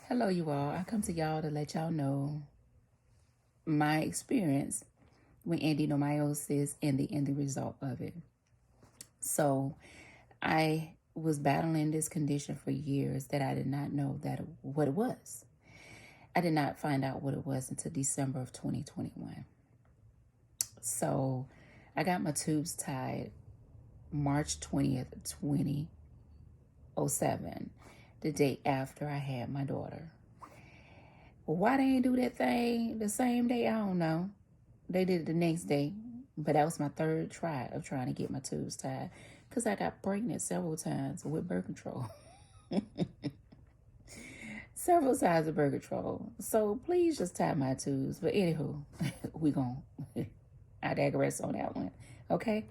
Hello, you all. I come to y'all to let y'all know my experience with adenomyosis and the ending result of it. So, I was battling this condition for years that I did not know what it was. I did not find out what it was until December of 2021. So, I got my tubes tied March 20th, 2007, the day after I had my daughter. Why they ain't do that thing the same day, I don't know. They did it the next day, but that was my third try of trying to get my tubes tied because I got pregnant several times with birth control. Several times with birth control. So please just tie my tubes. But anywho, I digress on that one. Okay?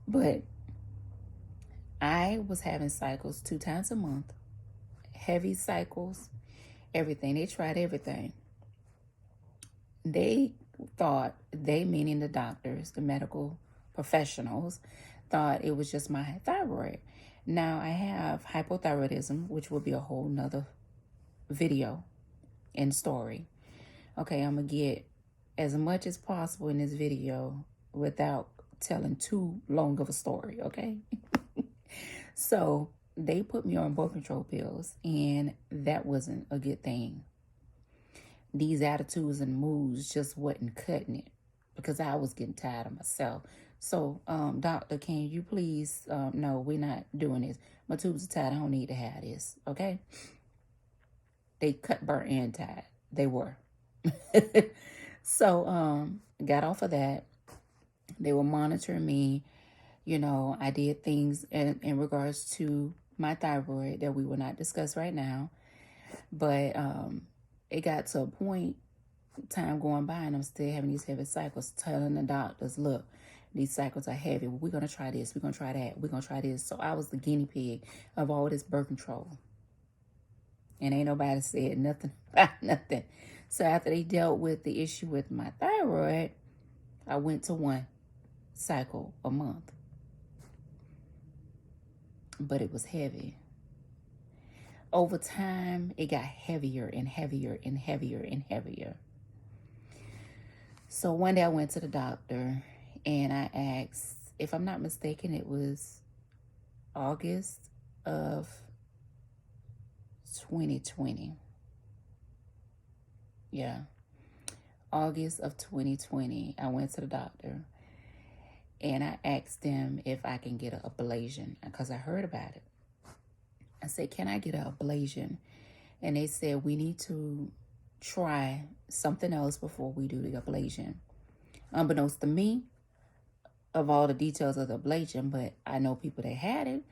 But I was having cycles 2 times a month, heavy cycles, everything. They tried everything. They meaning the doctors, the medical professionals, thought it was just my thyroid. Now I have hypothyroidism, which will be a whole nother video and story. Okay, I'm gonna get as much as possible in this video without telling too long of a story, okay? So they put me on birth control pills, and that wasn't a good thing. These attitudes and moods just wasn't cutting it because I was getting tired of myself. So, doctor, can you please, no, we're not doing this. My tubes are tied. I don't need to have this, okay? They cut, burnt, and tied. They were. So, got off of that. They were monitoring me. I did things in regards to my thyroid that we will not discuss right now. But it got to a point, time going by, and I'm still having these heavy cycles, telling the doctors, look, these cycles are heavy. We're going to try this. We're going to try that. We're going to try this. So I was the guinea pig of all this birth control. And ain't nobody said nothing about nothing. So after they dealt with the issue with my thyroid, I went to one cycle a month. But it was heavy. Over time, it got heavier and heavier and heavier and heavier. So one day I went to the doctor and I asked, if I'm not mistaken, it was August of 2020. Yeah. August of 2020, I went to the doctor and I asked them if I can get an ablation because I heard about it. I said, can I get an ablation? And they said, we need to try something else before we do the ablation. Unbeknownst to me, of all the details of the ablation, but I know people that had it.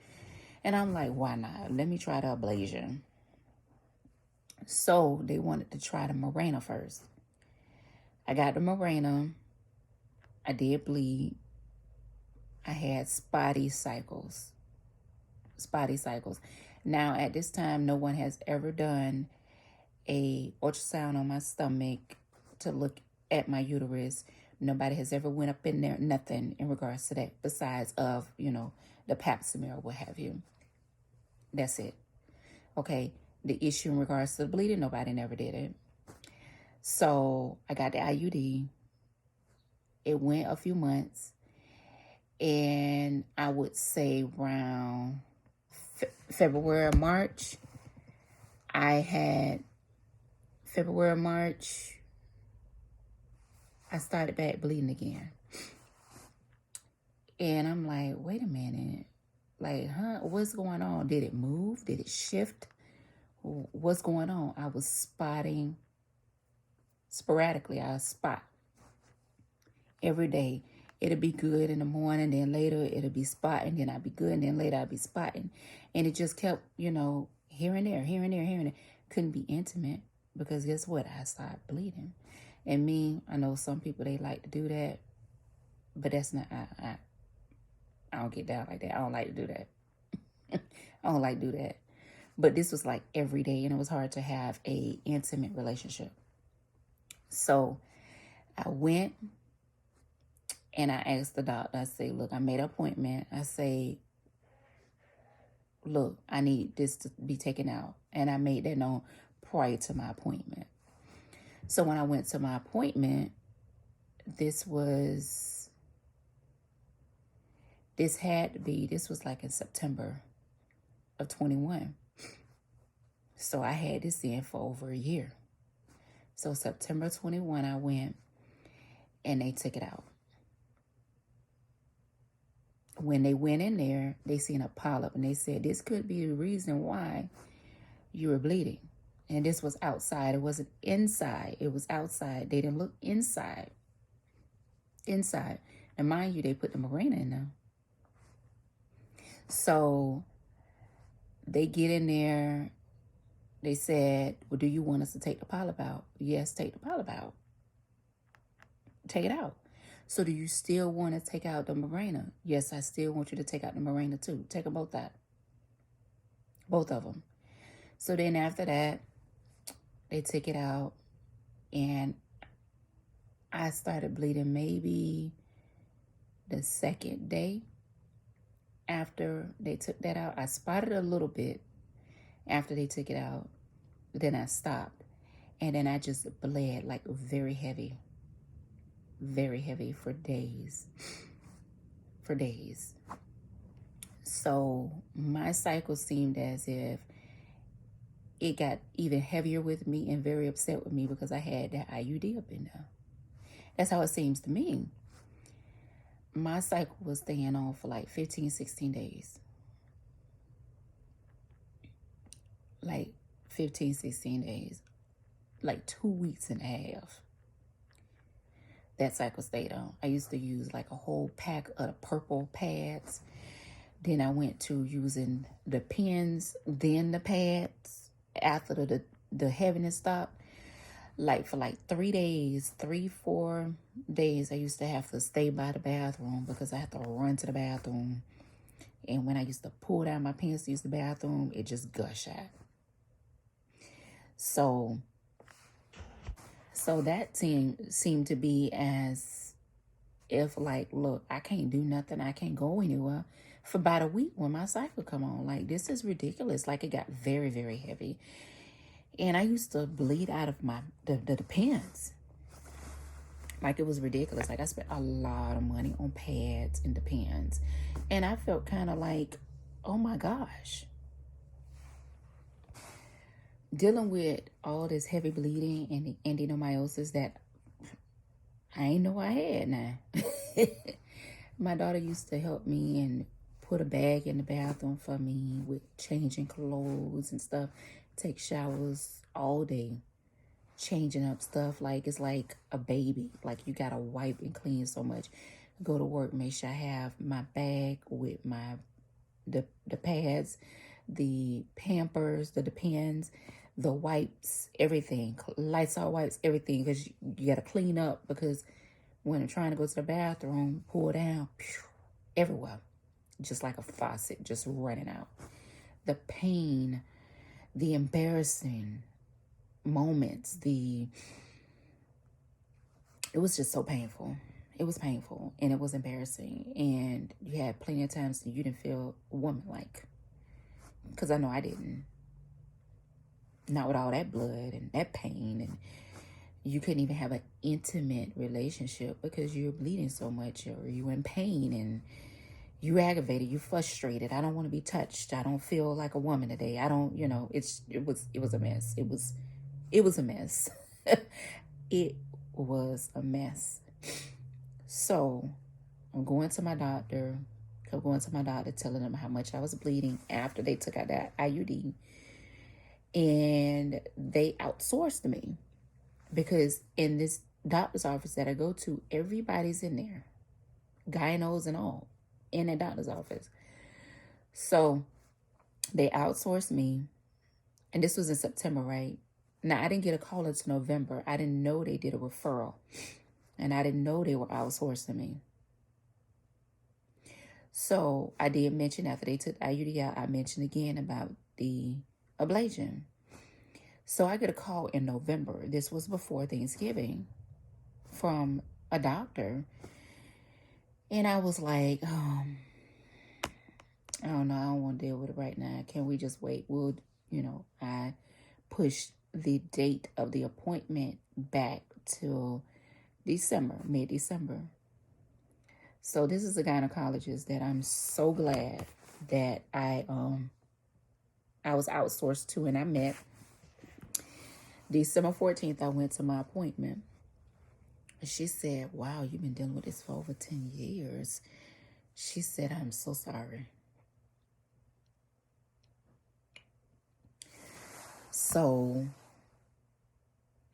And I'm like, why not? Let me try the ablation. So they wanted to try the Mirena first. I got the Mirena. I did bleed. I had spotty cycles. Now, at this time, no one has ever done a ultrasound on my stomach to look at my uterus. Nobody has ever went up in there, nothing in regards to that besides of, the pap smear or what have you. That's it. Okay. The issue in regards to the bleeding, nobody never did it. So I got the IUD. It went a few months. And I would say around February or March, I started back bleeding again. And I'm like, wait a minute. Like, what's going on? Did it move? Did it shift? What's going on? I was spotting sporadically. I spot every day. It'll be good in the morning, then later it'll be spotting, then I'll be good, and then later I'll be spotting. And it just kept, here and there. Couldn't be intimate because guess what? I started bleeding. And me, I know some people, they like to do that, but that's not, I don't get down like that. I don't like to do that. I don't like to do that. But this was like every day, and it was hard to have a intimate relationship. So I went and I asked the doctor, I say, look, I made an appointment. I say, look, I need this to be taken out. And I made that known prior to my appointment. So when I went to my appointment, this was like in September of 21. So I had this in for over a year. So September 21, I went and they took it out. When they went in there, they seen a polyp and they said, this could be the reason why you were bleeding. And this was outside. It wasn't inside. It was outside. They didn't look inside. Inside. And mind you, they put the Mirena in there. So they get in there. They said, well, do you want us to take the polyp out? Yes, take the polyp out. Take it out. So do you still want to take out the Mirena? Yes, I still want you to take out the Mirena too. Take them both out. Both of them. So then after that, they took it out and I started bleeding maybe the second day after they took that out. I spotted a little bit after they took it out. Then I stopped. And then I just bled like very heavy for days. For days. So my cycle seemed as if it got even heavier with me and very upset with me because I had that IUD up in there. That's how it seems to me. My cycle was staying on for like 15, 16 days. Like 15, 16 days. Like 2 weeks and a half. That cycle stayed on. I used to use like a whole pack of the purple pads. Then I went to using the pens, then the pads. After the heaviness stopped, like for like 3 days, 4 days, I used to have to stay by the bathroom because I had to run to the bathroom. And when I used to pull down my pants to use the bathroom, it just gushed out. So that seemed to be as if like, look, I can't do nothing. I can't go anywhere for about a week when my cycle come on. Like, this is ridiculous. Like, it got very, very heavy. And I used to bleed out of the pants. Like, it was ridiculous. Like, I spent a lot of money on pads and Depends. And I felt kind of like, oh my gosh. Dealing with all this heavy bleeding and the adenomyosis that I ain't know I had now. My daughter used to help me and put a bag in the bathroom for me with changing clothes and stuff. Take showers all day. Changing up stuff like it's like a baby. Like you gotta wipe and clean so much. Go to work, make sure I have my bag with the pads, the Pampers, the Depends, the wipes, everything. Lysol wipes, everything. Because you gotta clean up because when I'm trying to go to the bathroom, pull down, everywhere. Just like a faucet, just running out. The pain, the embarrassing moments, it was just so painful. It was painful and it was embarrassing. And you had plenty of times that you didn't feel woman-like. Because I know I didn't. Not with all that blood and that pain. And you couldn't even have an intimate relationship because you're bleeding so much or you're in pain and you aggravated, you frustrated. I don't want to be touched. I don't feel like a woman today. I don't, it was a mess. It was a mess. It was a mess. So I'm going to my doctor, telling them how much I was bleeding after they took out that IUD. And they outsourced me because in this doctor's office that I go to, everybody's in there, gynos and all, in the doctor's office. So they outsourced me, and this was in September, right? Now, I didn't get a call until November. I didn't know they did a referral, and I didn't know they were outsourcing me. So I did mention after they took IUD out, I mentioned again about the ablation. So I get a call in November. This was before Thanksgiving from a doctor. And I was like, I don't know. I don't want to deal with it right now. Can we just wait? I pushed the date of the appointment back till December, mid-December. So this is a gynecologist that I'm so glad that I was outsourced to, and I met. December 14th, I went to my appointment. She said, wow, you've been dealing with this for over 10 years. She said, I'm so sorry. So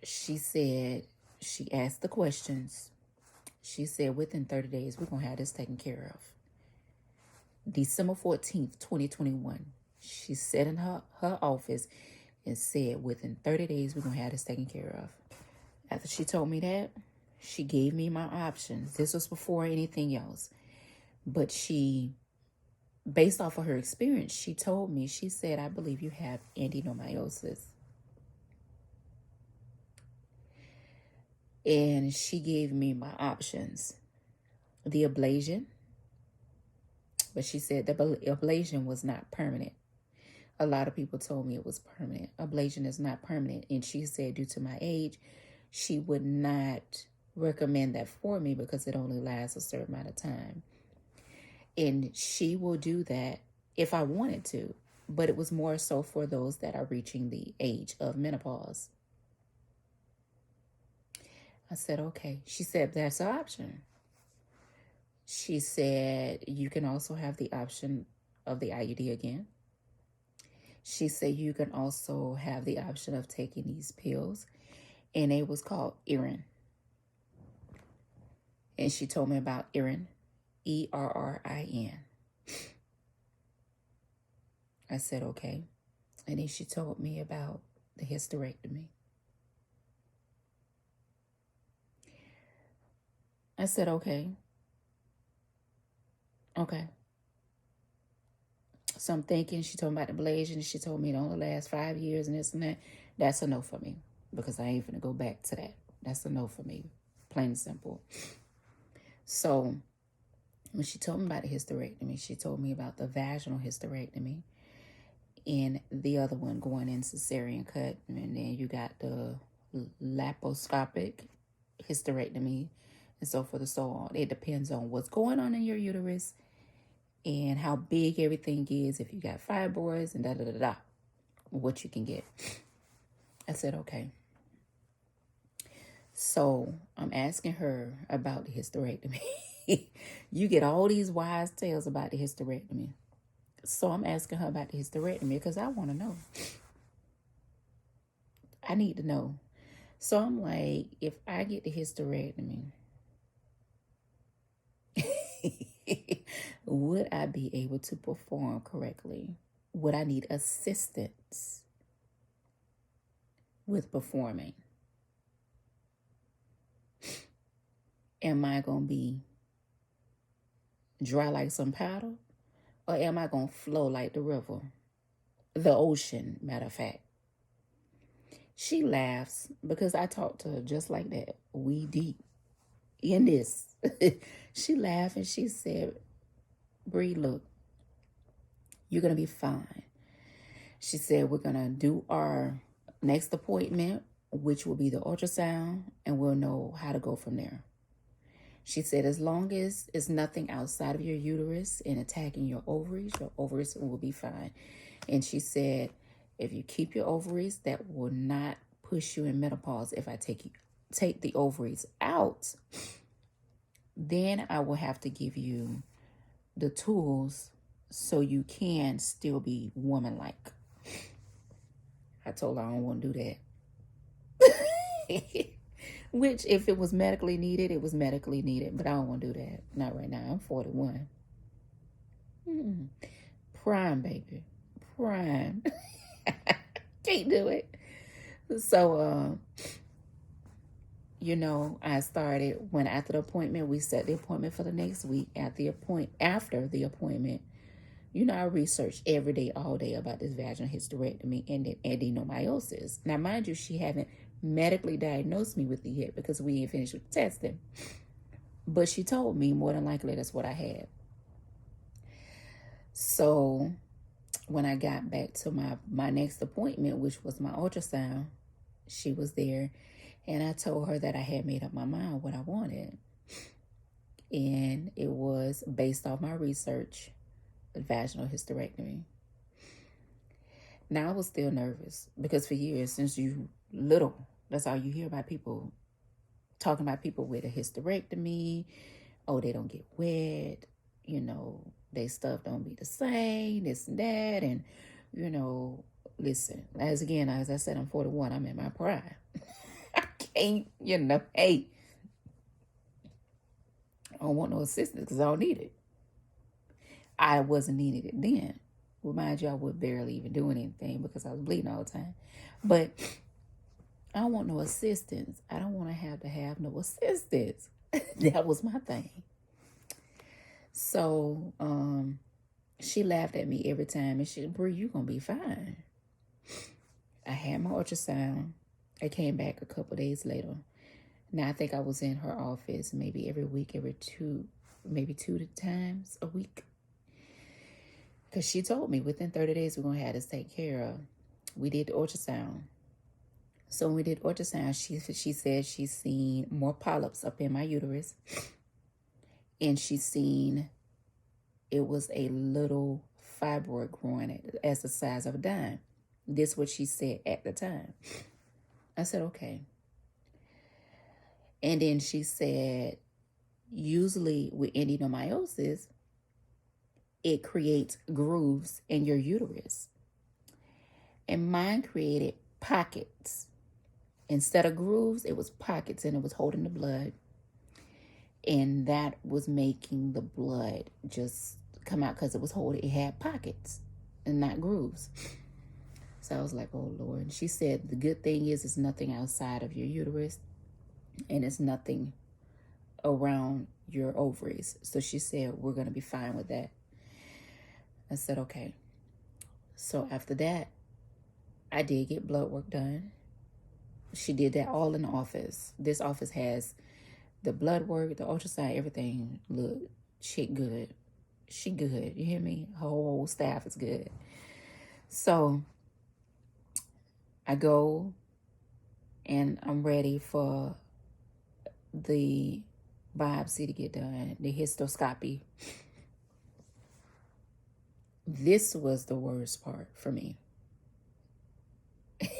she said, she asked the questions. She said, within 30 days, we're going to have this taken care of. December 14th, 2021, she sat in her office and said, within 30 days, we're going to have this taken care of. After she told me that, she gave me my options. This was before anything else. But she, based off of her experience, she told me, she said, I believe you have adenomyosis. And she gave me my options. The ablation. But she said the ablation was not permanent. A lot of people told me it was permanent. Ablation is not permanent. And she said due to my age, she would not recommend that for me because it only lasts a certain amount of time. And she will do that if I wanted to. But it was more so for those that are reaching the age of menopause. I said, okay. She said, that's an option. She said, you can also have the option of the IUD again. She said, you can also have the option of taking these pills. And it was called Erin. And she told me about Erin, ERRIN. I said, okay. And then she told me about the hysterectomy. I said, okay. Okay. So I'm thinking, she told me about the ablation. She told me it only lasts 5 years and this and that. That's a no for me because I ain't finna go back to that. That's a no for me. Plain and simple. So when she told me about the hysterectomy, she told me about the vaginal hysterectomy and the other one going in cesarean cut. And then you got the laparoscopic hysterectomy and so forth and so on. It depends on what's going on in your uterus and how big everything is, if you got fibroids and da-da-da-da, what you can get. I said, okay. So I'm asking her about the hysterectomy. You get all these wise tales about the hysterectomy. So I'm asking her about the hysterectomy because I want to know. I need to know. So I'm like, if I get the hysterectomy, would I be able to perform correctly? Would I need assistance with performing? Am I going to be dry like some powder? Or am I going to flow like the river? The ocean, matter of fact. She laughs because I talked to her just like that. We deep in this. She laughed and she said, Bree, look, you're going to be fine. She said, we're going to do our next appointment, which will be the ultrasound, and we'll know how to go from there. She said, as long as it's nothing outside of your uterus and attacking your ovaries will be fine. And she said, if you keep your ovaries, that will not push you in menopause. If I take the ovaries out, then I will have to give you the tools so you can still be woman-like. I told her I don't want to do that. Which, if it was medically needed, it was medically needed. But I don't want to do that. Not right now. I'm 41. Prime, baby. Prime. Can't do it. So, I started, after the appointment, we set the appointment for the next week. After the appointment, I researched every day, all day about this vaginal hysterectomy and the adenomyosis. Now, mind you, she haven't medically diagnosed me with it yet because we ain't finished with the testing. But she told me more than likely that's what I had. So when I got back to my next appointment, which was my ultrasound, She was there, and I told her that I had made up my mind what I wanted. And it was based off my research, vaginal hysterectomy. Now I was still nervous because for years, since you little, that's all you hear about people talking about people with a hysterectomy. Oh, they don't get wet. They stuff don't be the same, this and that. And, listen, as I said, I'm 41. I'm in my prime. I can't, hey, I don't want no assistance because I don't need it. I wasn't needed it then. Remind you, I was barely even doing anything because I was bleeding all the time. But I don't want no assistance. I don't want to have no assistance. That was my thing. So she laughed at me every time, and she said, Bree, you gonna be fine. I had my ultrasound. I came back a couple days later. Now I think I was in her office maybe every week, maybe two times a week. Because she told me within 30 days we're going to have this taken care of. We did the ultrasound. So when we did ultrasound, she said she's seen more polyps up in my uterus. And she's seen it was a little fibroid growing as the size of a dime. This is what she said at the time. I said, okay. And then she said, usually with adenomyosis, it creates grooves in your uterus. And mine created pockets. Instead of grooves, it was pockets, and it was holding the blood. And that was making the blood just come out because it had pockets and not grooves. So I was like, oh, Lord. And she said, the good thing is it's nothing outside of your uterus, and it's nothing around your ovaries. So she said, we're going to be fine with that. I said, okay. So after that, I did get blood work done. She did that all in the office. This office has the blood work, the ultrasound, everything. Look, she good. She good. You hear me? Her whole staff is good. So I go and I'm ready for the biopsy to get done, the hysteroscopy. This was the worst part for me.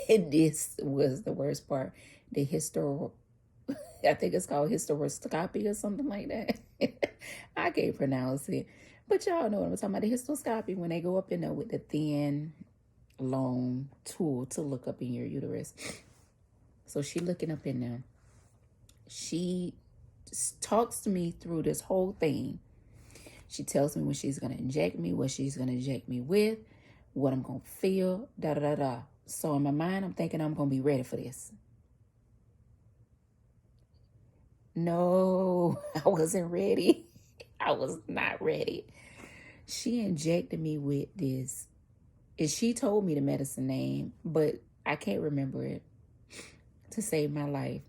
This was the worst part. The I think it's called hysteroscopy or something like that. I can't pronounce it. But y'all know what I'm talking about. The hysteroscopy, when they go up in there with the thin, long tool to look up in your uterus. So she looking up in there. She talks to me through this whole thing. She tells me when she's going to inject me, what she's going to inject me with, what I'm going to feel, da-da-da-da. So in my mind, I'm thinking I'm going to be ready for this. No, I wasn't ready. I was not ready. She injected me with this. And she told me the medicine name, but I can't remember it to save my life.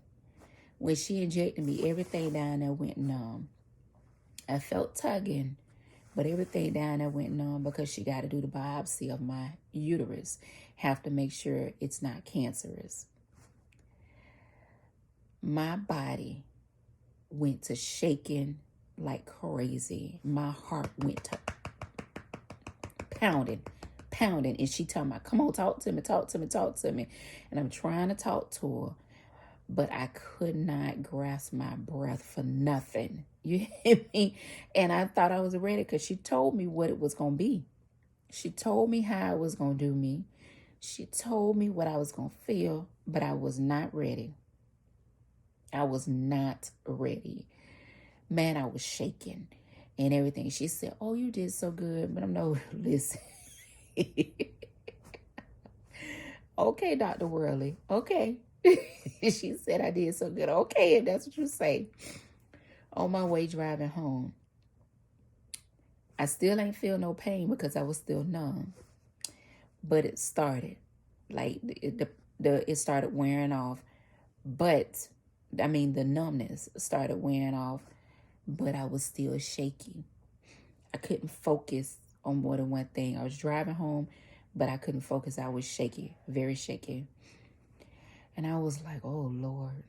When she injected me, everything down there went numb. I felt tugging, but everything down there went numb because she got to do the biopsy of my uterus. Have to make sure it's not cancerous. My body went to shaking like crazy. My heart went to pounding. And she told me, come on, talk to me. And I'm trying to talk to her, but I could not grasp my breath for nothing. You hear me? And I thought I was ready because she told me what it was going to be. She told me how it was going to do me. She told me what I was going to feel, but I was not ready. I was not ready. Man, I was shaking and everything. She said, oh, you did so good. But I'm no, listen. Okay, Dr. Worley. Okay. She said I did so good. Okay, if that's what you say. On my way driving home, I still ain't feel no pain because I was still numb. But it started. Like, it started wearing off. But, the numbness started wearing off. But I was still shaky. I couldn't focus on more than one thing. I was driving home, but I couldn't focus. I was shaky, very shaky. And I was like, oh, Lord.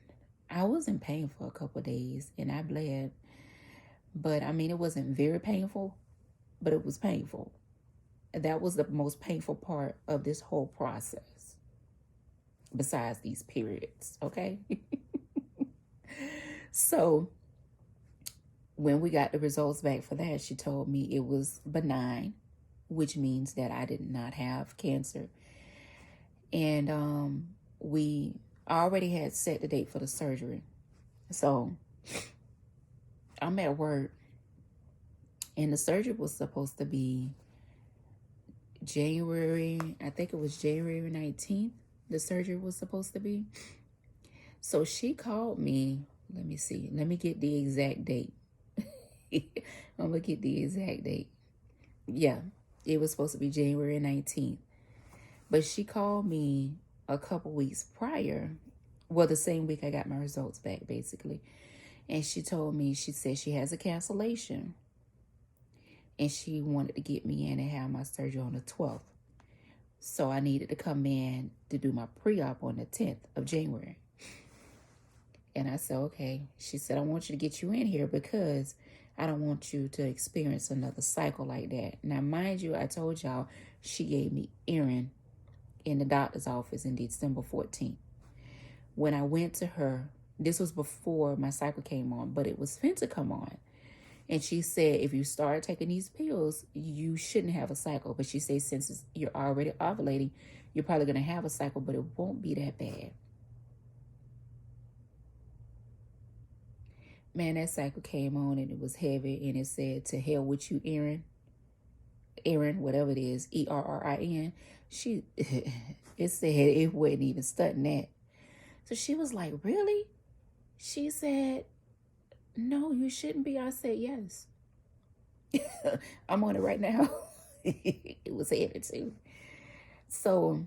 I was in pain for a couple of days and I bled. But I mean, it wasn't very painful, but it was painful. That was the most painful part of this whole process, besides these periods, okay? So when we got the results back for that, she told me it was benign, which means that I did not have cancer. And we already had set the date for the surgery. So I'm at work, and the surgery was supposed to be January, I think it was January 19th, the surgery was supposed to be. So she called me. Let me see. Let me get the exact date. I'm going to get the exact date. Yeah, it was supposed to be January 19th. But she called me a couple weeks prior. Well, the same week I got my results back, basically. And she told me, she said she has a cancellation. And she wanted to get me in and have my surgery on the 12th. So I needed to come in to do my pre-op on the 10th of January. And I said, okay. She said, I want you to get you in here because I don't want you to experience another cycle like that. Now, mind you, I told y'all she gave me Erin in the doctor's office in December 14th. When I went to her, this was before my cycle came on, but it was fin to come on. And she said, if you start taking these pills, you shouldn't have a cycle. But she said, since you're already ovulating, you're probably going to have a cycle, but it won't be that bad. Man, that cycle came on and it was heavy. And it said, to hell with you, Erin. Erin, whatever it is, Errin. It said it wasn't even studying that. So she was like, really? She said, no, you shouldn't be. I said, yes. I'm on it right now. It was heavy too. So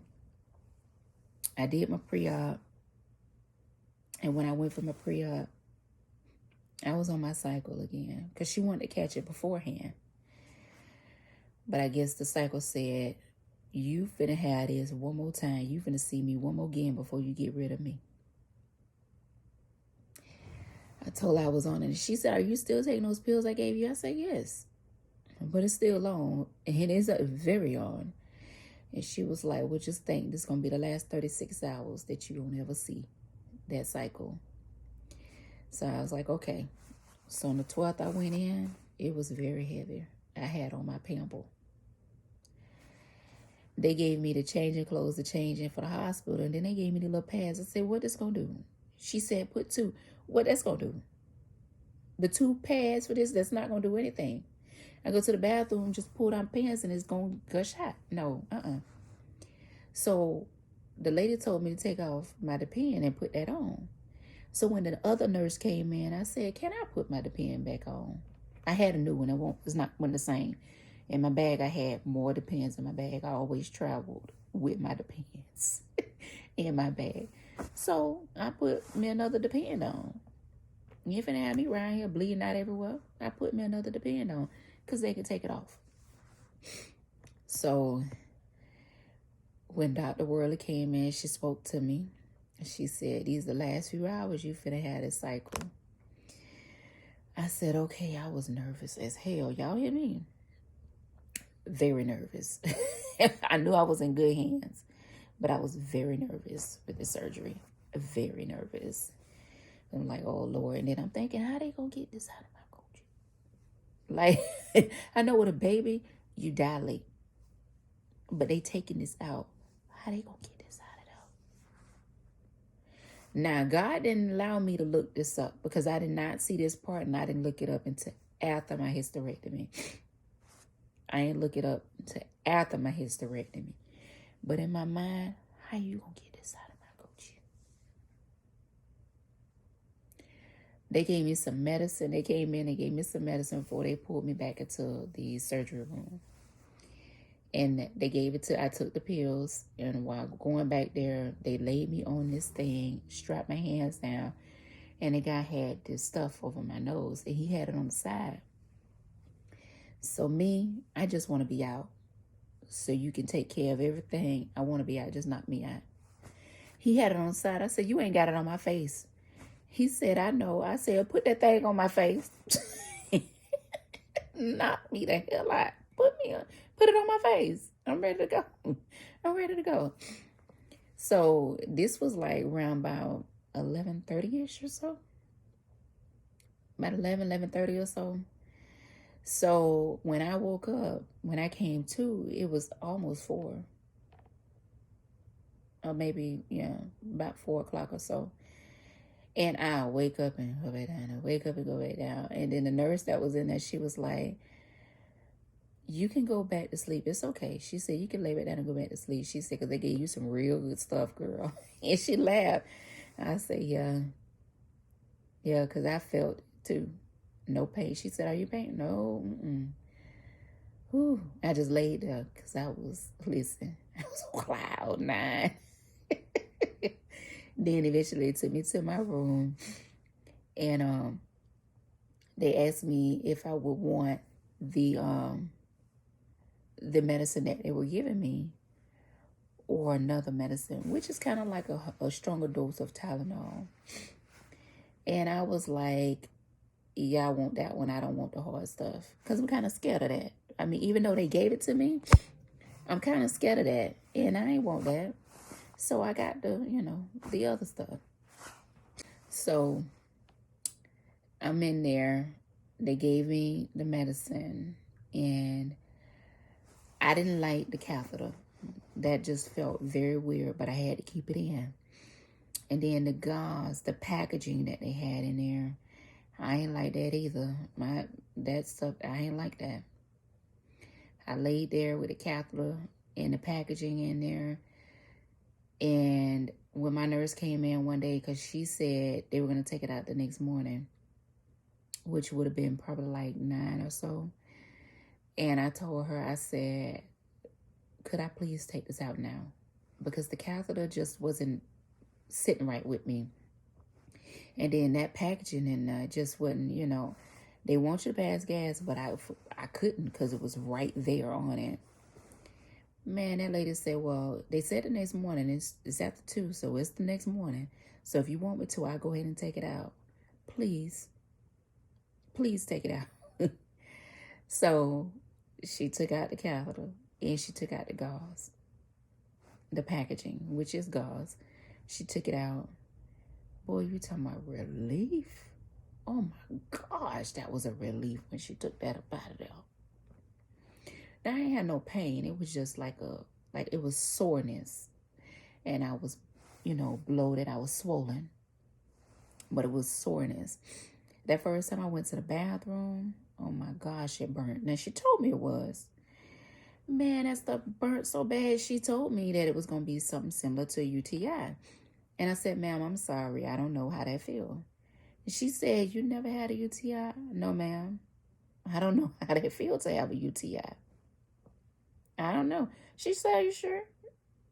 I did my pre-op. And when I went for my pre-op, I was on my cycle again because she wanted to catch it beforehand. But I guess the cycle said, you finna have this one more time. You finna see me one more again before you get rid of me. I told her I was on it. And she said, are you still taking those pills I gave you? I said, yes. But it's still on. And it's very on. And she was like, well, just think this is going to be the last 36 hours that you don't ever see that cycle. So I was like, okay. So on the 12th I went in. It was very heavy. I had on my pample. They gave me the changing clothes to change in for the hospital. And then they gave me the little pads. I said, what this going to do? She said, put 2. What that's going to do? The 2 pads for this, that's not going to do anything. I go to the bathroom, just pull down pants, and it's going to gush hot. No, So the lady told me to take off my Depend and put that on. So when the other nurse came in, I said, can I put my Depend back on? I had a new one. It's not one the same. In my bag, I had more Depends in my bag. I always traveled with my Depends in my bag. So I put me another Depend on. If it had me around here bleeding out everywhere, I put me another Depend on because they could take it off. So when Dr. Worley came in, she spoke to me. She said, these are the last few hours you finna have this cycle. I said, okay. I was nervous as hell. Y'all hear me? Very nervous. I knew I was in good hands, but I was very nervous with the surgery. Very nervous. I'm like, oh, Lord. And then I'm thinking, how they gonna get this out of my coochie? Like, I know with a baby, you dilate. But they taking this out. How they gonna get this out of there? Now, God didn't allow me to look this up because I did not see this part and I didn't look it up until after my hysterectomy. I ain't look it up until after my hysterectomy. But in my mind, how you gonna get this out of my coochie? They gave me some medicine. They came in and gave me some medicine before they pulled me back into the surgery room. And they gave it to, I took the pills. And while going back there, they laid me on this thing, strapped my hands down. And the guy had this stuff over my nose. And he had it on the side. So me, I just want to be out. So you can take care of everything. I want to be out. Just knock me out. He had it on the side. I said, you ain't got it on my face. He said, I know. I said, put that thing on my face. Knock me the hell out. Put it on my face. I'm ready to go. I'm ready to go. So this was like around about 11:30ish or so. About 11:30 or so. So when I woke up, when I came to, it was almost 4. Or maybe, yeah, about 4 o'clock or so. And I wake up and go back down. I wake up and go back down. And then the nurse that was in there, she was like, you can go back to sleep. It's okay. She said, you can lay back down and go back to sleep. She said, because they gave you some real good stuff, girl. And she laughed. I said, yeah. Yeah, because I felt it too. No pain. She said, are you pain? No. Whew. I just laid there because I was, listen, I was on cloud 9. Then eventually they took me to my room. And they asked me if I would want the medicine that they were giving me or another medicine, which is kind of like a stronger dose of Tylenol. And I was like, yeah, I want that one. I don't want the hard stuff because I'm kind of scared of that. I mean, even though they gave it to me, I'm kind of scared of that. And I ain't want that. So I got the other stuff. So I'm in there. They gave me the medicine and I didn't like the catheter. That just felt very weird, but I had to keep it in. And then the gauze, the packaging that they had in there, I ain't like that either. That stuff, I ain't like that. I laid there with the catheter and the packaging in there. And when my nurse came in one day, because she said they were going to take it out the next morning, which would have been probably like 9 or so. And I told her, I said, could I please take this out now? Because the catheter just wasn't sitting right with me. And then that packaging and just wasn't, they want you to pass gas, but I couldn't because it was right there on it. Man, that lady said, well, they said the next morning. It's after 2, so it's the next morning. So if you want me to, I'll go ahead and take it out. Please take it out. So she took out the catheter and she took out the gauze, the packaging, which is gauze. She took it out. Boy, you talking about relief? Oh my gosh, that was a relief when she took that up out of there. Now, I ain't had no pain. It was just like it was soreness. And I was, bloated. I was swollen. But it was soreness. That first time I went to the bathroom, oh my gosh, it burnt. Now, she told me it was. Man, that stuff burnt so bad. She told me that it was going to be something similar to a UTI. And I said, ma'am, I'm sorry. I don't know how that feels. And she said, you never had a UTI? No, ma'am. I don't know how that feels to have a UTI. I don't know. She said, are you sure?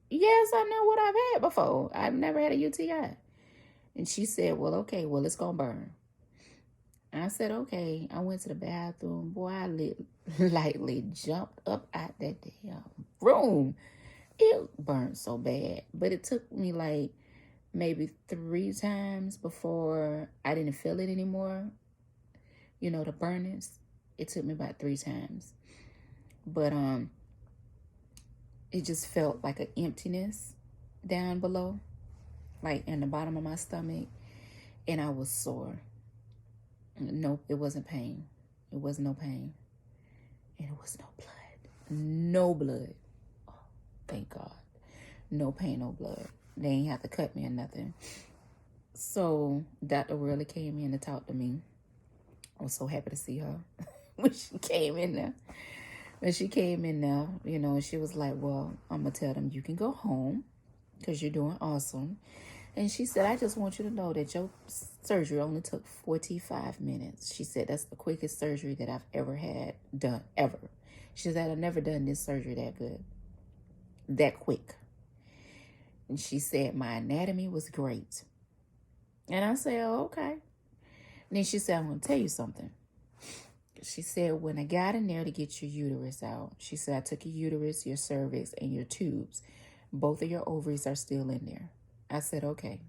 Yes, I know what I've had before. I've never had a UTI. And she said, well, okay, well, it's going to burn. I said, okay. I went to the bathroom. Boy, I lightly jumped up out that damn room. It burned so bad. But it took me like maybe 3 times before I didn't feel it anymore. The burnings. It took me about 3 times. But it just felt like an emptiness down below, like in the bottom of my stomach, and I was sore. Nope, it wasn't pain. It was no pain. And it was no blood. No blood. Oh, thank God. No pain, no blood. They ain't have to cut me or nothing. So Dr. Worley came in to talk to me. I was so happy to see her when she came in there. When she came in there, and she was like, well, I'm going to tell them you can go home because you're doing awesome. And she said, I just want you to know that your surgery only took 45 minutes. She said, that's the quickest surgery that I've ever had done, ever. She said, I've never done this surgery that good, that quick. And she said, my anatomy was great. And I said, oh, okay. And then she said, I'm going to tell you something. She said, when I got in there to get your uterus out, she said, I took your uterus, your cervix, and your tubes. Both of your ovaries are still in there. I said, okay.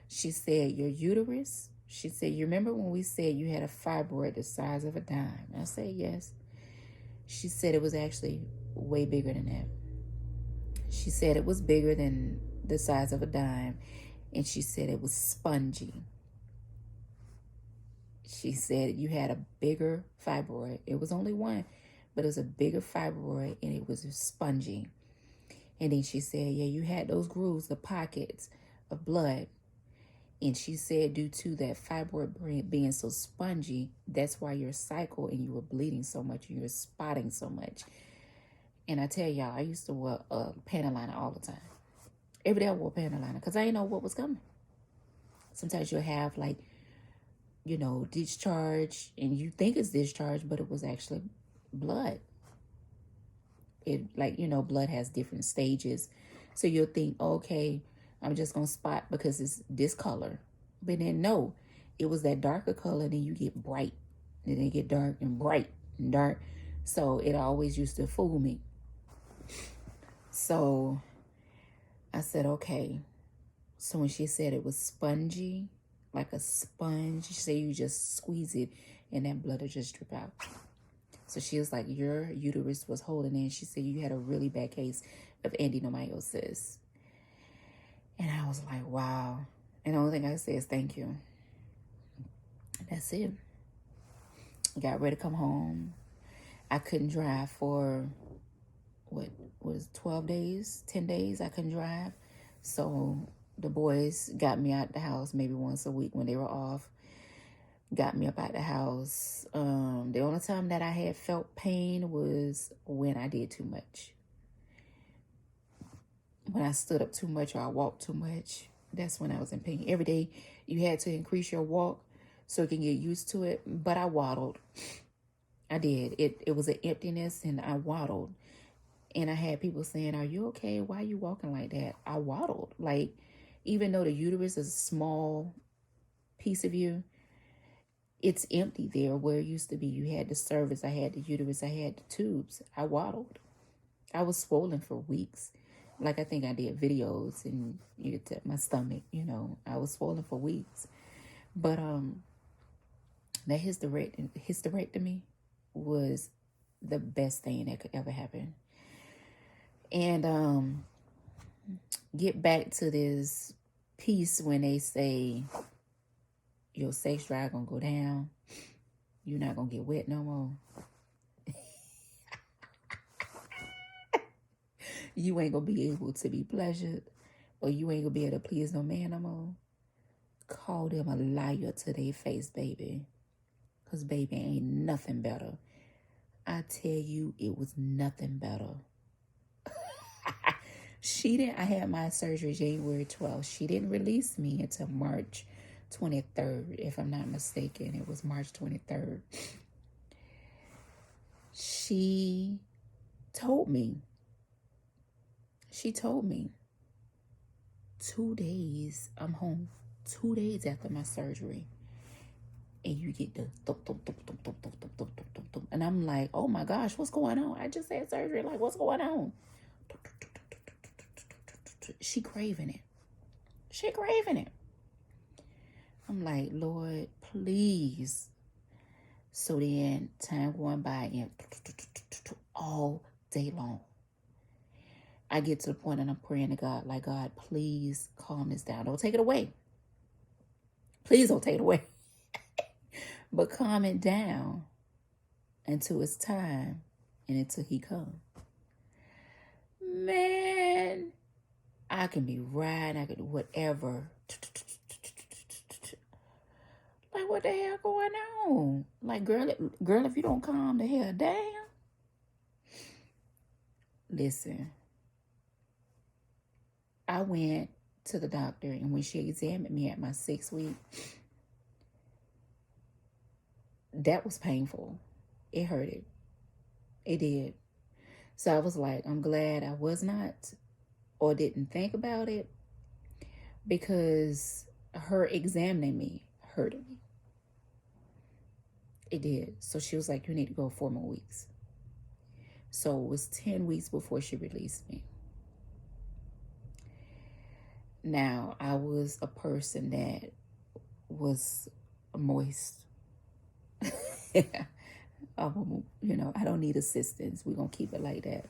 She said, your uterus? She said, you remember when we said you had a fibroid the size of a dime? I said, yes. She said it was actually way bigger than that. She said it was bigger than the size of a dime. And she said it was spongy. She said you had a bigger fibroid. It was only one, but it was a bigger fibroid and it was spongy. And then she said, yeah, you had those grooves, the pockets of blood. And she said due to that fibroid being so spongy, that's why your cycle and you were bleeding so much and you were spotting so much. And I tell y'all, I used to wear a panty liner all the time. Every day I wore a panty liner because I didn't know what was coming. Sometimes you'll have like, discharge and you think it's discharge, but it was actually blood. Blood has different stages. So you'll think, okay, I'm just going to spot because it's this color. But then no, it was that darker color. Then you get bright. Then they get dark and bright and dark. So it always used to fool me. So I said, okay. So when she said it was spongy, like a sponge, she said you just squeeze it and that blood will just drip out. So she was like, your uterus was holding in. She said you had a really bad case of adenomyosis. And I was like, wow. And the only thing I said is thank you. That's it. Got ready to come home. I couldn't drive for, 12 days, 10 days? I couldn't drive. So the boys got me out the house maybe once a week when they were off. Got me up out the house. The only time that I had felt pain was when I did too much. When I stood up too much or I walked too much, that's when I was in pain. Every day you had to increase your walk so you can get used to it. But I waddled. I did. It was an emptiness and I waddled. And I had people saying, are you okay? Why are you walking like that? I waddled. Like, even though the uterus is a small piece of you, it's empty there where it used to be. You had the cervix, I had the uterus, I had the tubes. I waddled. I was swollen for weeks. Like I think I did videos and you could tell my stomach, I was swollen for weeks. But that hysterectomy was the best thing that could ever happen. And get back to this piece when they say your sex drive gonna go down. You're not gonna get wet no more. You ain't gonna be able to be pleasured, or you ain't gonna be able to please no man no more. Call them a liar to their face, baby. Because, baby, ain't nothing better. I tell you, it was nothing better. I had my surgery January 12th. She didn't release me until March 23rd, if I'm not mistaken. It was March 23rd. She told me 2 days, I'm home 2 days after my surgery. And you get the thump, thump, thump, thump, thump, thump, thump, thump, thump, thump, thump. And I'm like, oh my gosh, what's going on? I just had surgery. Like, what's going on? She craving it. I'm like, Lord, please. So then time going by and all day long. I get to the point and I'm praying to God, like, God, please calm this down. Don't take it away. Please don't take it away. But calm it down until it's time and until he comes. Man, I can be riding, I can do whatever. Like, what the hell going on? Like, girl, if you don't calm the hell down. Listen, I went to the doctor, and when she examined me at my 6th week, that was painful. It hurted. It did. So I was like, I'm glad I was not or didn't think about it, because her examining me hurted me. It did. So she was like, you need to go 4 more weeks. So it was 10 weeks before she released me. Now, I was a person that was moist. I don't need assistance. We're going to keep it like that.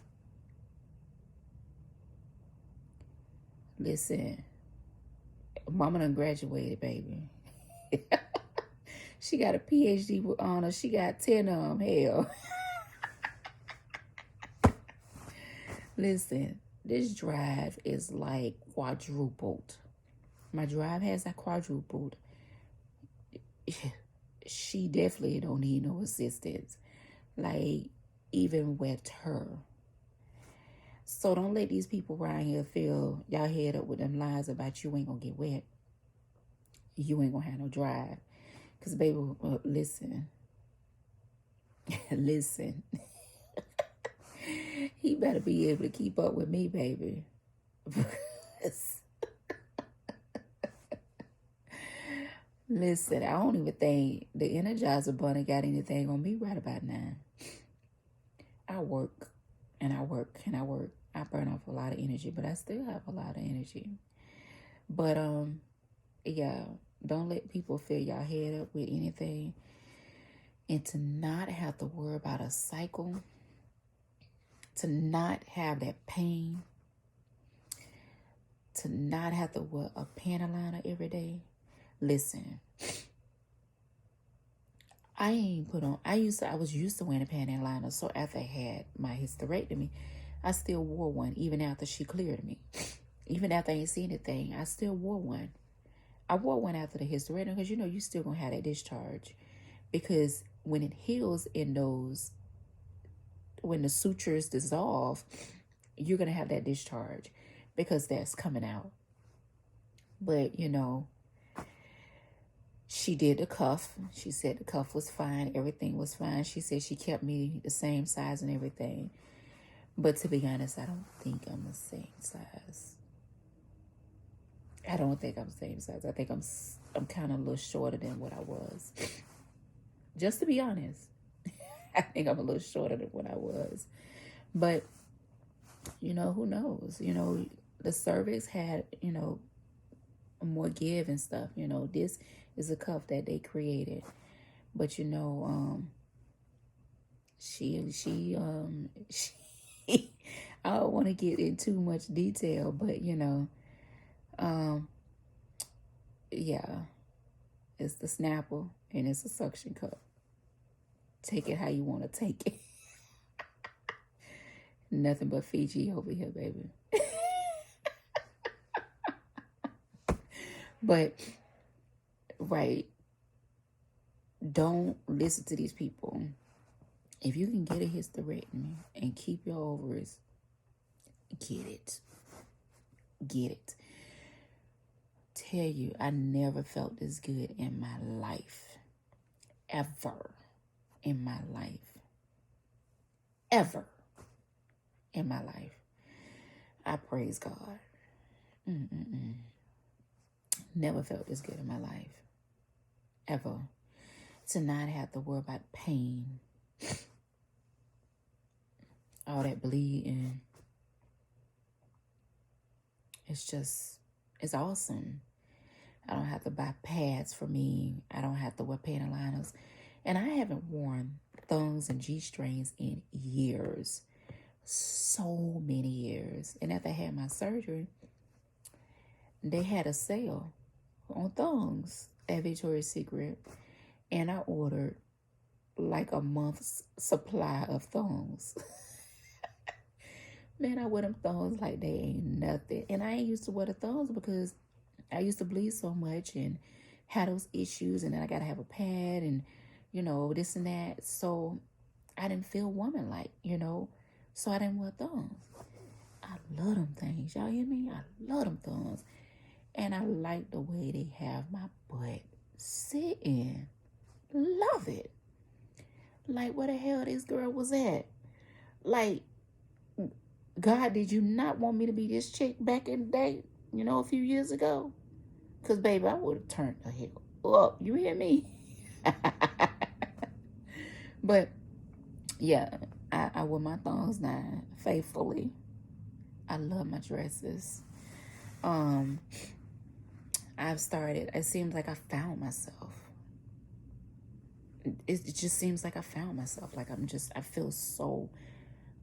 Listen, mama done graduated, baby. She got a PhD with honors. She got 10 of them. Hell. Listen, this drive is like quadrupled. My drive has like quadrupled. She definitely don't need no assistance. Like, even with her. So don't let these people around here feel y'all head up with them lies about you ain't gonna get wet. You ain't gonna have no drive. Because, baby, listen. Listen. He better be able to keep up with me, baby. Listen, I don't even think the Energizer Bunny got anything on me right about now. I work and I work and I work. I burn off a lot of energy, but I still have a lot of energy. But yeah, don't let people fill your head up with anything. And to not have to worry about a cycle, to not have that pain, to not have to wear a panty liner every day. Listen, I was used to wearing a panty liner, so after I had my hysterectomy, I still wore one even after she cleared me. Even after I ain't seen anything, I still wore one. I wore one after the hysterectomy because you still gonna have that discharge. Because when it heals in those, when the sutures dissolve, you're gonna have that discharge because that's coming out. But she did the cuff. She said the cuff was fine. Everything was fine. She said she kept me the same size and everything. But to be honest, I don't think I'm the same size. I don't think I'm the same size. I think I'm kind of a little shorter than what I was. Just to be honest. I think I'm a little shorter than what I was. But, who knows? The cervix had, more give and stuff. This is a cuff that they created. But, she I don't want to get in too much detail, but, yeah, it's the snapper and it's a suction cup. Take it how you want to take it. Nothing but Fiji over here, baby. But, right, don't listen to these people. If you can get a hysterectomy and keep your ovaries, get it. Get it. Tell you, I never felt this good in my life. Ever in my life. Ever in my life. I praise God. Never felt this good in my life. Ever. To not have to worry about pain. All that bleeding. It's awesome. I don't have to buy pads for me. I don't have to wear panty liners. And I haven't worn thongs and G-strings in years. So many years. And after I had my surgery, they had a sale on thongs at Victoria's Secret. And I ordered like a month's supply of thongs. Man, I wear them thongs like they ain't nothing. And I ain't used to wear the thongs because I used to bleed so much and had those issues. And then I got to have a pad and, this and that. So I didn't feel woman-like, So I didn't wear thongs. I love them things. Y'all hear me? I love them thongs. And I like the way they have my butt sitting. Love it. Like, where the hell this girl was at? Like, God, did you not want me to be this chick back in the day, a few years ago? Because, baby, I would have turned the hell up. You hear me? But, yeah, I wear my thongs now faithfully. I love my dresses. Um, I've started, it seems like I found myself. It just seems like I found myself. Like I feel so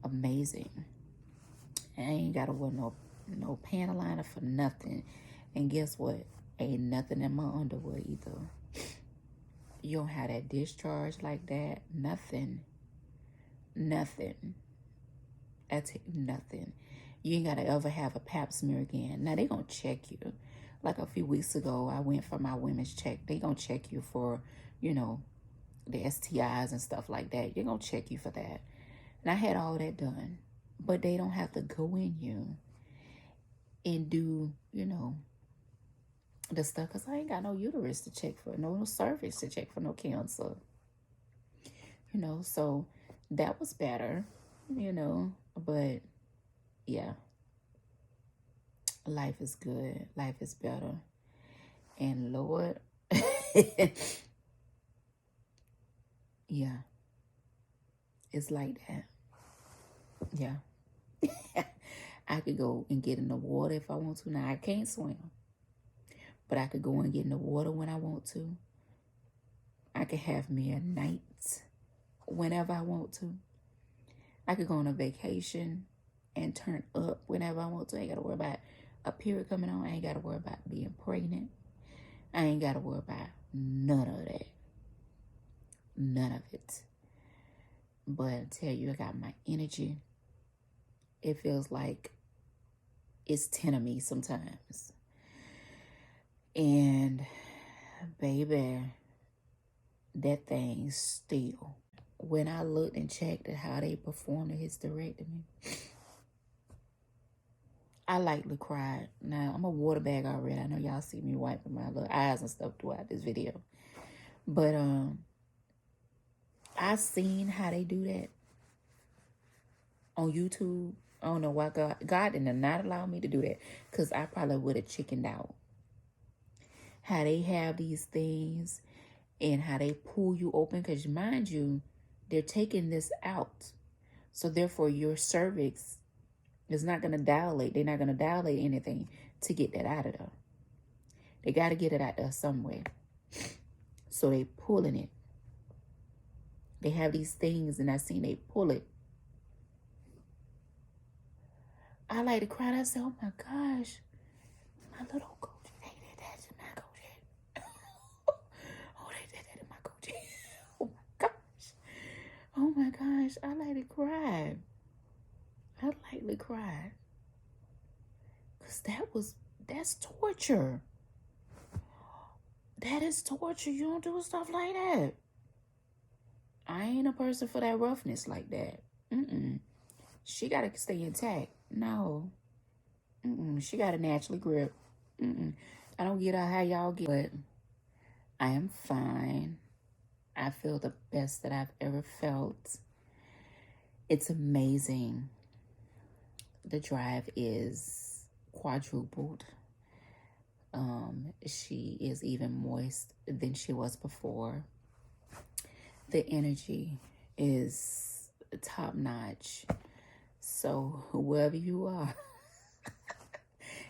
amazing. I ain't gotta wear no panty liner for nothing. And guess what? Ain't nothing in my underwear either. You don't have that discharge like that. Nothing. Nothing. That's nothing. You ain't gotta ever have a pap smear again. Now they gonna check you. Like a few weeks ago, I went for my women's check. They gonna check you for, you know, the STIs and stuff like that. They're gonna check you for that. And I had all that done. But they don't have to go in you and do, you know, the stuff, because I ain't got no uterus to check for, no cervix to check for, no cancer. You know, so that was better, you know, but yeah, life is good. Life is better. And Lord, yeah, it's like that. Yeah. I could go and get in the water if I want to. Now, I can't swim, but I could go and get in the water when I want to. I could have me a night whenever I want to. I could go on a vacation and turn up whenever I want to. I ain't got to worry about a period coming on. I ain't got to worry about being pregnant. I ain't got to worry about none of that. None of it. But I tell you, I got my energy. It feels like it's 10 of me sometimes. And baby, that thing still. When I looked and checked at how they performed the hysterectomy, I likely cried. Now, I'm a water bag already. I know y'all see me wiping my little eyes and stuff throughout this video. But I seen how they do that on YouTube. I don't know why God did not allow me to do that, because I probably would have chickened out. How they have these things and how they pull you open, because mind you, they're taking this out. So therefore your cervix is not going to dilate. They're not going to dilate anything to get that out of there. They got to get it out there some way. So they pulling it. They have these things, and I seen they pull it. I like to cry. I said, oh my gosh, my little coach, they did that to my coach. Oh, they did that to my coach. Oh my gosh. Oh my gosh, I like to cry. I lightly cried. Because that's torture. That is torture. You don't do stuff like that. I ain't a person for that roughness like that. She got to stay intact. No. She got to naturally grip. I don't get how y'all get, but I am fine. I feel the best that I've ever felt. It's amazing. The drive is quadrupled. She is even moist than she was before. The energy is top notch. So whoever you are,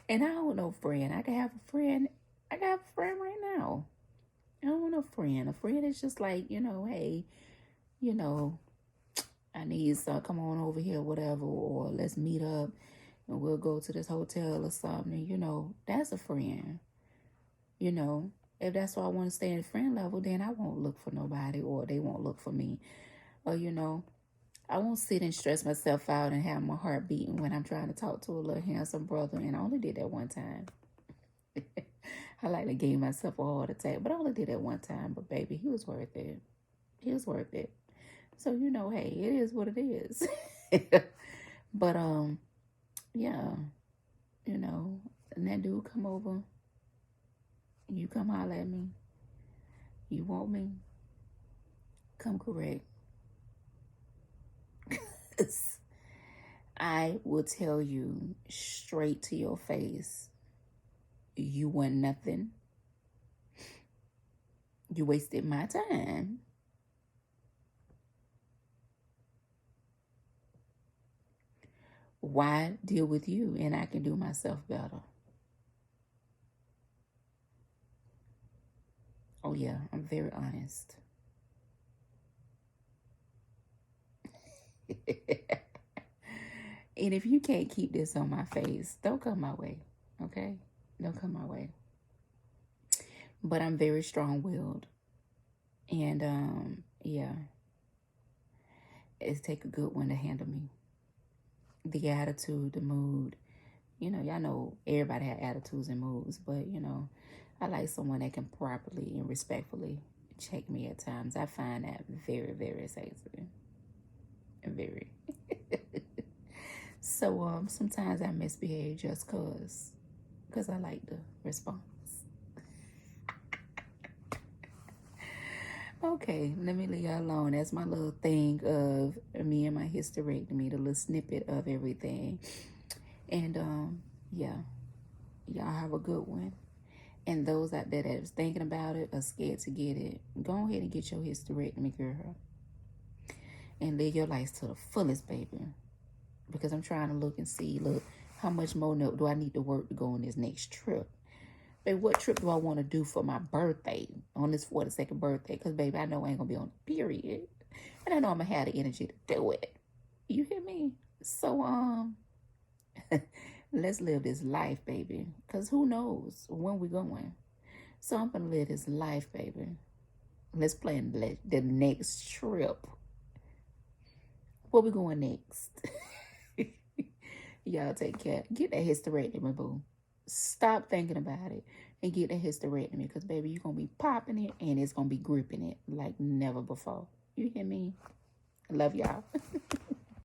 and I don't know, friend. I can have a friend. I got a friend right now. I don't want a friend. A friend is just like, hey, I need some, come on over here, whatever, or let's meet up and we'll go to this hotel or something. That's a friend. If that's why I want to stay in the friend level, then I won't look for nobody, or they won't look for me. Or, I won't sit and stress myself out and have my heart beating when I'm trying to talk to a little handsome brother. And I only did that one time. I like to give myself a heart attack, but I only did that one time. But baby, he was worth it. He was worth it. So, hey, it is what it is. But, yeah, and that dude come over. You come holler at me. You want me? Come correct. I will tell you straight to your face, you want nothing. You wasted my time. Why deal with you and I can do myself better? Oh yeah, I'm very honest. And if you can't keep this on my face, don't come my way. Okay? Don't come my way. But I'm very strong willed. And yeah, it take a good one to handle me. The attitude, the mood. Y'all know everybody have attitudes and moods, but I like someone that can properly and respectfully check me at times. I find that very, very sexy. Very. So sometimes I misbehave just cause I like the response. Okay, let me leave y'all alone. That's my little thing of me and my hysterectomy, the little snippet of everything. And yeah, y'all have a good one. And those out there that is thinking about it or scared to get it, go ahead and get your hysterectomy, girl. And live your life to the fullest, baby. Because I'm trying to look and see, how much more do I need to work to go on this next trip? Baby, what trip do I want to do for my birthday, on this 42nd birthday? Because, baby, I know I ain't going to be on the period. And I know I'm going to have the energy to do it. You hear me? So, let's live this life, baby. Because who knows when we're going. So I'm going to live this life, baby. Let's plan the next trip. Where we going next? Y'all take care. Get that hysterectomy, boo. Stop thinking about it and get that hysterectomy because, baby, you're going to be popping it and it's going to be gripping it like never before. You hear me? I love y'all.